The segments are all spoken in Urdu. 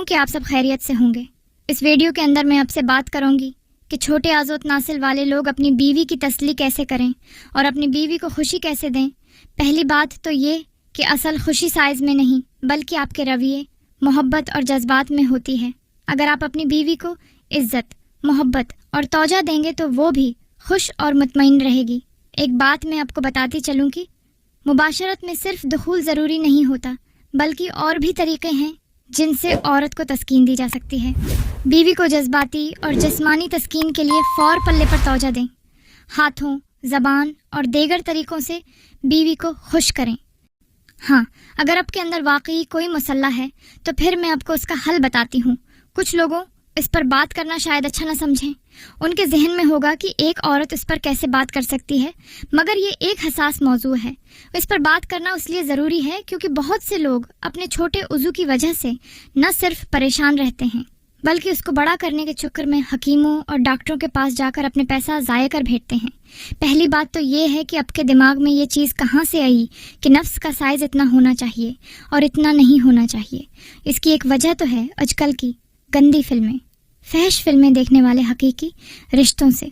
کہ آپ سب خیریت سے ہوں گے۔ اس ویڈیو کے اندر میں آپ سے بات کروں گی کہ چھوٹے عضو و تناسل والے لوگ اپنی بیوی کی تسلی کیسے کریں اور اپنی بیوی کو خوشی کیسے دیں۔ پہلی بات تو یہ کہ اصل خوشی سائز میں نہیں بلکہ آپ کے رویے، محبت اور جذبات میں ہوتی ہے۔ اگر آپ اپنی بیوی کو عزت، محبت اور توجہ دیں گے تو وہ بھی خوش اور مطمئن رہے گی۔ ایک بات میں آپ کو بتاتی چلوں کہ مباشرت میں صرف دخول ضروری نہیں ہوتا بلکہ اور بھی طریقے ہیں جن سے عورت کو تسکین دی جا سکتی ہے۔ بیوی کو جذباتی اور جسمانی تسکین کے لیے فور پلے پر توجہ دیں۔ ہاتھوں، زبان اور دیگر طریقوں سے بیوی کو خوش کریں۔ ہاں، اگر آپ کے اندر واقعی کوئی مسئلہ ہے تو پھر میں آپ کو اس کا حل بتاتی ہوں۔ کچھ لوگوں اس پر بات کرنا شاید اچھا نہ سمجھیں۔ ان کے ذہن میں ہوگا کہ ایک عورت اس پر کیسے بات کر سکتی ہے، مگر یہ ایک حساس موضوع ہے۔ اس پر بات کرنا اس لیے ضروری ہے کیونکہ بہت سے لوگ اپنے چھوٹے عضو کی وجہ سے نہ صرف پریشان رہتے ہیں بلکہ اس کو بڑا کرنے کے چکر میں حکیموں اور ڈاکٹروں کے پاس جا کر اپنے پیسہ ضائع کر بھیجتے ہیں۔ پہلی بات تو یہ ہے کہ آپ کے دماغ میں یہ چیز کہاں سے آئی کہ نفس کا سائز اتنا ہونا چاہیے اور اتنا نہیں ہونا چاہیے۔ اس کی ایک وجہ تو ہے آج کل کی گندی فلمیں۔ فحش فلمیں دیکھنے والے حقیقی رشتوں سے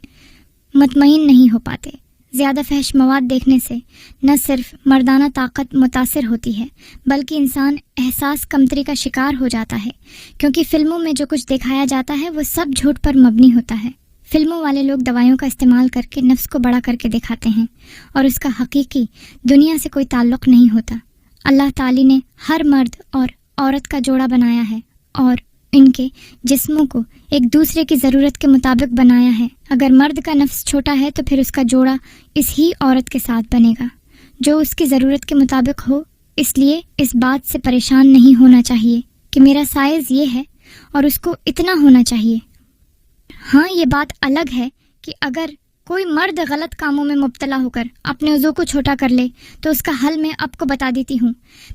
مطمئن نہیں ہو پاتے۔ زیادہ فحش مواد دیکھنے سے نہ صرف مردانہ طاقت متاثر ہوتی ہے بلکہ انسان احساس کمتری کا شکار ہو جاتا ہے، کیونکہ فلموں میں جو کچھ دکھایا جاتا ہے وہ سب جھوٹ پر مبنی ہوتا ہے۔ فلموں والے لوگ دوائیوں کا استعمال کر کے نفس کو بڑا کر کے دکھاتے ہیں اور اس کا حقیقی دنیا سے کوئی تعلق نہیں ہوتا۔ اللہ تعالی نے ہر مرد اور عورت کا جوڑا بنایا ہے اور ان کے جسموں کو ایک دوسرے کی ضرورت کے مطابق بنایا ہے۔ اگر مرد کا نفس چھوٹا ہے تو پھر اس کا جوڑا اس ہی عورت کے ساتھ بنے گا جو اس کی ضرورت کے مطابق ہو۔ اس لیے اس بات سے پریشان نہیں ہونا چاہیے کہ میرا سائز یہ ہے اور اس کو اتنا ہونا چاہیے۔ ہاں، یہ بات الگ ہے کہ اگر کوئی مرد غلط کاموں میں مبتلا ہو کر اپنے عضو کو چھوٹا کر لے تو اس کا حل میں آپ کو بتا دیتی ہوں۔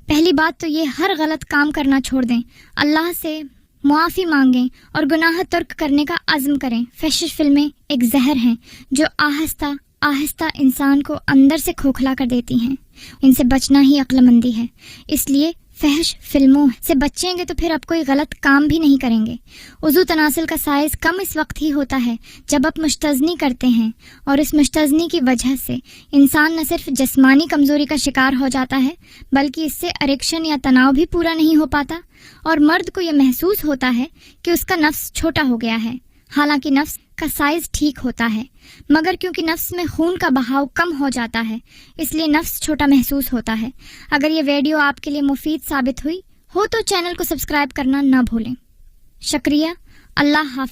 پہلی بات تو یہ، ہر غلط کام کرنا چھوڑ دیں، اللہ سے معافی مانگیں اور گناہ ترک کرنے کا عزم کریں۔ فحش فلمیں ایک زہر ہیں جو آہستہ آہستہ انسان کو اندر سے کھوکھلا کر دیتی ہیں۔ ان سے بچنا ہی عقل مندی ہے۔ اس لیے فحش فلموں سے بچیں گے تو پھر آپ کوئی غلط کام بھی نہیں کریں گے۔ عضو تناسل کا سائز کم اس وقت ہی ہوتا ہے جب آپ مستضنی کرتے ہیں، اور اس مستضنی کی وجہ سے انسان نہ صرف جسمانی کمزوری کا شکار ہو جاتا ہے بلکہ اس سے اریکشن یا تناؤ بھی پورا نہیں ہو پاتا، اور مرد کو یہ محسوس ہوتا ہے کہ اس کا نفس چھوٹا ہو گیا ہے، حالانکہ نفس کا سائز ٹھیک ہوتا ہے، مگر کیونکہ نفس میں خون کا بہاؤ کم ہو جاتا ہے اس لیے نفس چھوٹا محسوس ہوتا ہے۔ اگر یہ ویڈیو آپ کے لیے مفید ثابت ہوئی ہو تو چینل کو سبسکرائب کرنا نہ بھولیں۔ شکریہ۔ اللہ حافظ۔